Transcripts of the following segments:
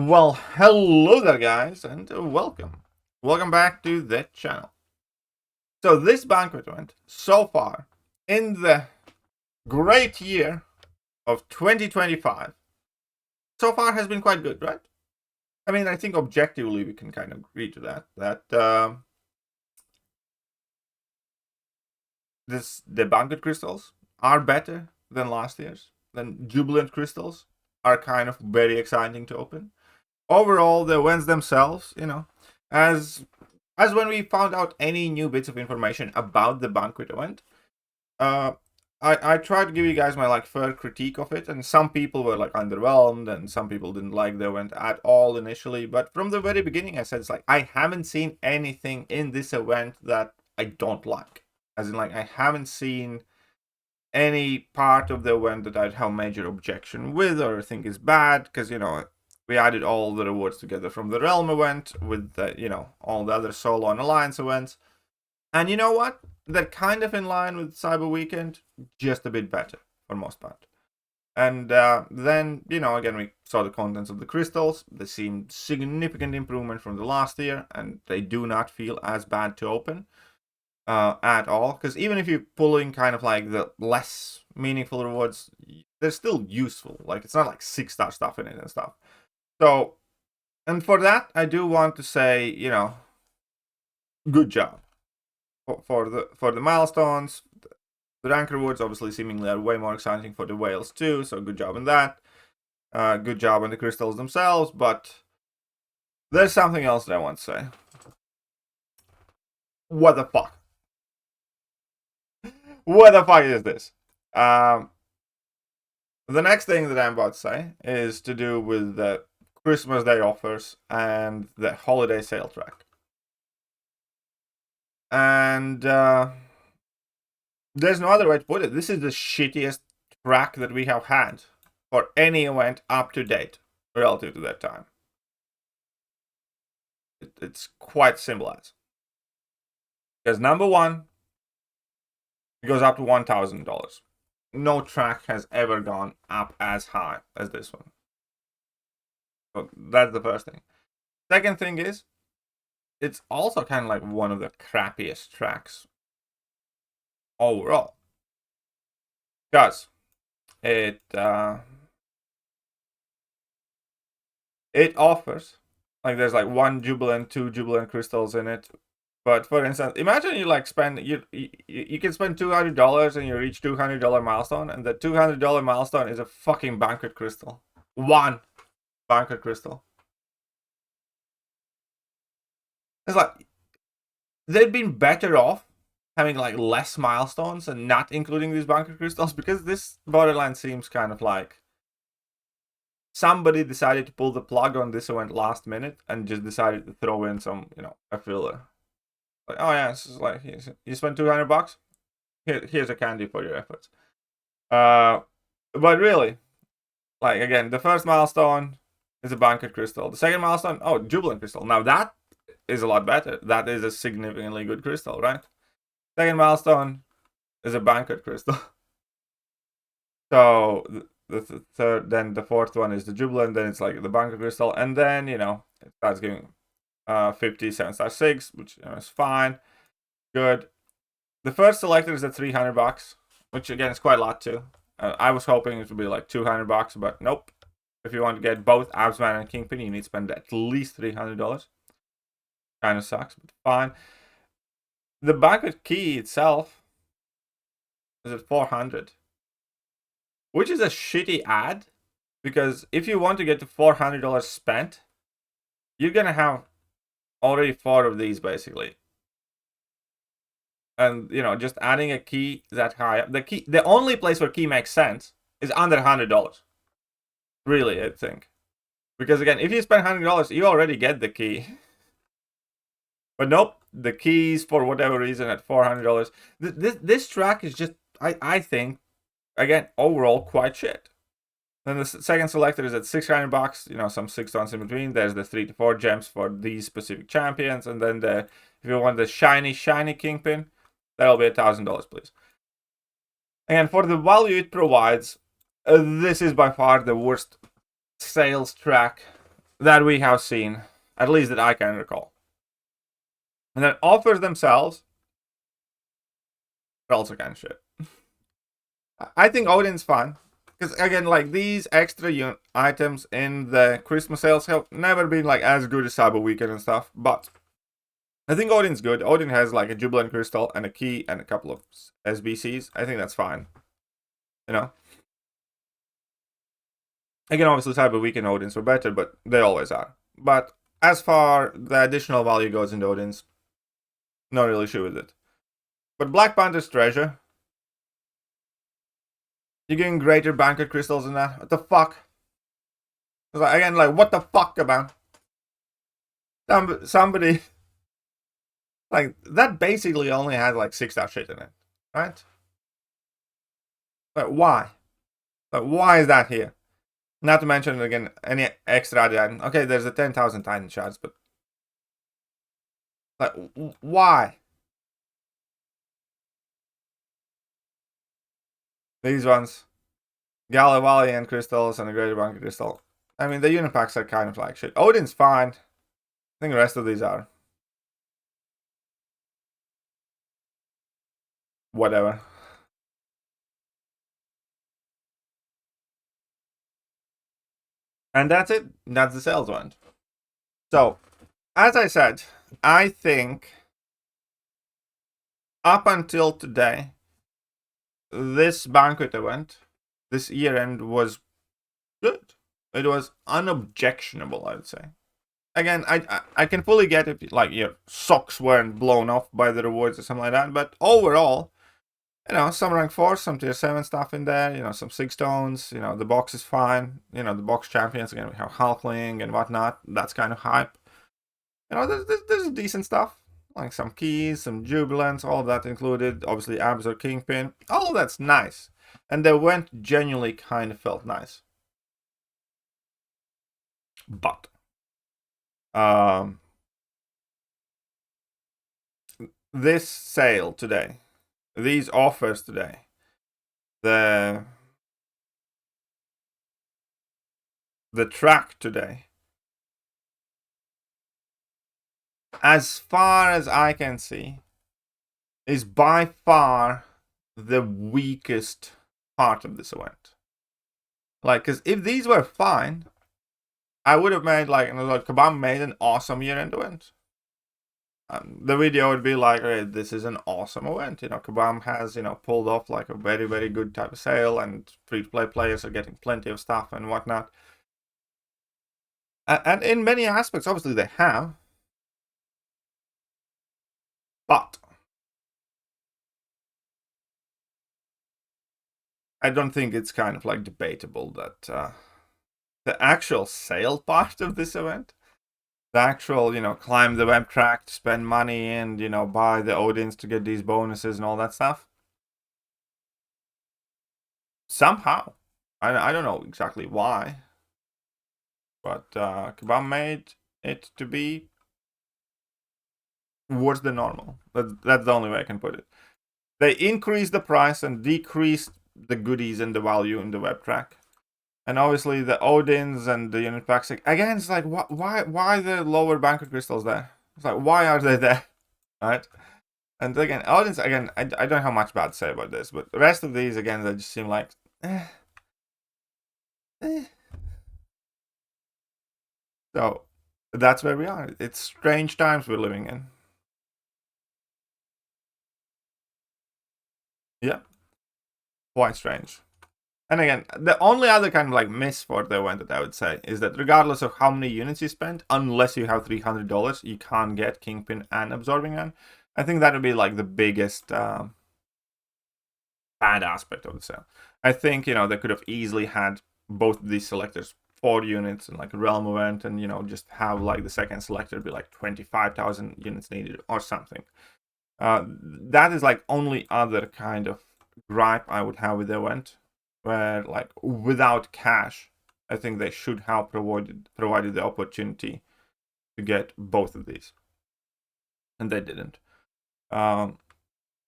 Well, hello there, guys, and welcome. Welcome back to the channel. So this Banquet event, so far, in the great year of 2025, so far has been quite good, right? I mean, I think objectively we can kind of agree to that. The Banquet crystals are better than last year's. Then Jubilant crystals are kind of very exciting to open. Overall, the events themselves, as when we found out any new bits of information about the Banquet event, I tried to give you guys my fair critique of it, and some people were underwhelmed, and some people didn't like the event at all initially. But from the very beginning, I said I haven't seen anything in this event that I don't like. As in, I haven't seen any part of the event that I'd have major objection with or think is bad, because we added all the rewards together from the Realm event with all the other solo and alliance events, and you know what? They're kind of in line with Cyber Weekend, just a bit better for most part. And then again we saw the contents of the crystals. They seem significant improvement from the last year, and they do not feel as bad to open at all, because even if you're pulling kind of the less meaningful rewards, they're still useful. It's not 6-star stuff in it and stuff. So, and for that, I do want to say, good job for the milestones. The rank rewards obviously seemingly are way more exciting for the whales too, so good job in that. Good job on the crystals themselves, but there's something else that I want to say. What the fuck? What the fuck is this? The next thing that I'm about to say is to do with the Christmas Day offers and the holiday sale track. And there's no other way to put it. This is the shittiest track that we have had for any event up to date relative to that time. It's quite simple as. Because number one, it goes up to $1,000. No track has ever gone up as high as this one. So that's the first thing. Second thing is, it's also kind of one of the crappiest tracks overall. Because it offers, there's 1 Jubilant, 2 Jubilant crystals in it. But for instance, imagine you spend you can spend $200 and you reach $200 milestone, and the $200 milestone is a fucking Banquet crystal. 1 Banquet crystal. It's they've been better off having less milestones and not including these Banquet crystals, because this borderline seems kind of somebody decided to pull the plug on this event last minute and just decided to throw in some a filler. Oh yeah, it's you spent $200. Here's a candy for your efforts. But really, again, the first milestone is a Banquet crystal. The second milestone, Jubilant crystal. Now that is a lot better. That is a significantly good crystal, right? Second milestone is a Banquet crystal. So the third, then the fourth one is the Jubilant. Then it's the Banquet crystal, and then it starts giving 57-6, which is fine, good. The first selector is at $300, which again is quite a lot too. I was hoping it would be $200, but nope. If you want to get both Absman and Kingpin, you need to spend at least $300. Kind of sucks, but fine. The Banquet key itself is at $400, which is a shitty ad, because if you want to get to $400 spent, you're gonna have already 4 of these basically, and just adding a key that high up, the only place where key makes sense is under $100, really, I think, because again, if you spend $100, you already get the key. But nope, the keys for whatever reason at $400. This track is just, I think, again, overall quite shit. Then the second selector is at $600, some 6 stones in between. There's the 3 to 4 gems for these specific champions. And then if you want the shiny Kingpin, that'll be $1,000, please. And for the value it provides, this is by far the worst sales track that we have seen, at least that I can recall. And then offers themselves are also kind of shit. I think Odin's fun. Because again, like these extra items in the Christmas sales have never been like as good as Cyber Weekend and stuff. But I think Odin's good. Odin has like a Jubilant Crystal and a key and a couple of SBCs. I think that's fine. You know? Again, obviously Cyber Weekend Odins were better, but they always are. But as far the additional value goes in Odins, not really sure with it. But Black Panther's treasure. You're getting greater Banquet crystals than that? What the fuck? Again, like, what the fuck about? Somebody... Like, that basically only has, like, 6-star shit in it. Right? Like, why? Like, why is that here? Not to mention, again, any extra item. Okay, there's a 10,000 Titan shards, but... Like, why? These ones. Galivalian crystals and a greater Banquet crystal. I mean, the unit packs are kind of like shit. Odin's fine. I think the rest of these are. Whatever. And that's it. That's the sales event. So, as I said, I think up until today, this Banquet event, this year end was good. It was unobjectionable, I would say. Again, I can fully get it, like your socks weren't blown off by the rewards or something like that, but overall, you know, some rank 4, some tier 7 stuff in there, you know, some 6 stones, you know, the box is fine, you know, the box champions, again, we have Hulkling and whatnot, that's kind of hype. You know, there's decent stuff, like some keys, some jubilants, all of that included, obviously abs or kingpin, all of that's nice. And the event genuinely kind of felt nice. But, this sale today, these offers today, the track today, as far as I can see, is by far the weakest part of this event. Like, because if these were fine, I would have made like Kabam made an awesome year-end event. The video would be like, hey, this is an awesome event. You know, Kabam has, you know, pulled off like a very, very good type of sale, and free-to-play players are getting plenty of stuff and whatnot. And in many aspects, obviously, they have. But I don't think it's kind of like debatable that the actual sale part of this event, the actual, you know, climb the web track, spend money, and, you know, buy the Odins to get these bonuses and all that stuff, somehow, I don't know exactly why, but Kabam made it to be worse than normal. That's the only way I can put it. They increased the price and decreased the goodies and the value in the web track. And obviously the Odins and the unit packs, again, it's like, why the lower Banquet crystals there? It's like, why are they there? Right? And again, Odins, again, I don't have much bad to say about this, but the rest of these, again, they just seem like, So, that's where we are. It's strange times we're living in. Yeah. Quite strange. And again, the only other kind of like miss for the event that I would say is that regardless of how many units you spend, unless you have $300, you can't get Kingpin and Absorbing Hand. I think that would be like the biggest bad aspect of the sale. I think, you know, they could have easily had both of these selectors 4 units and like a Realm event, and, you know, just have like the second selector be like 25,000 units needed or something. That is like only other kind of gripe I would have with the event. Where, like, without cash, I think they should have provided the opportunity to get both of these, and they didn't.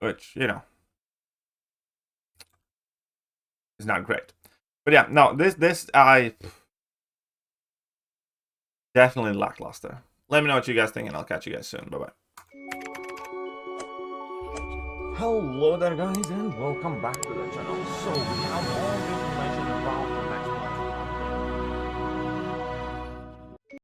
Which, you know, is not great. But yeah, no, this definitely lackluster. Let me know what you guys think, and I'll catch you guys soon. Bye-bye. Hello there, guys, and welcome back to the channel. So we have all the information about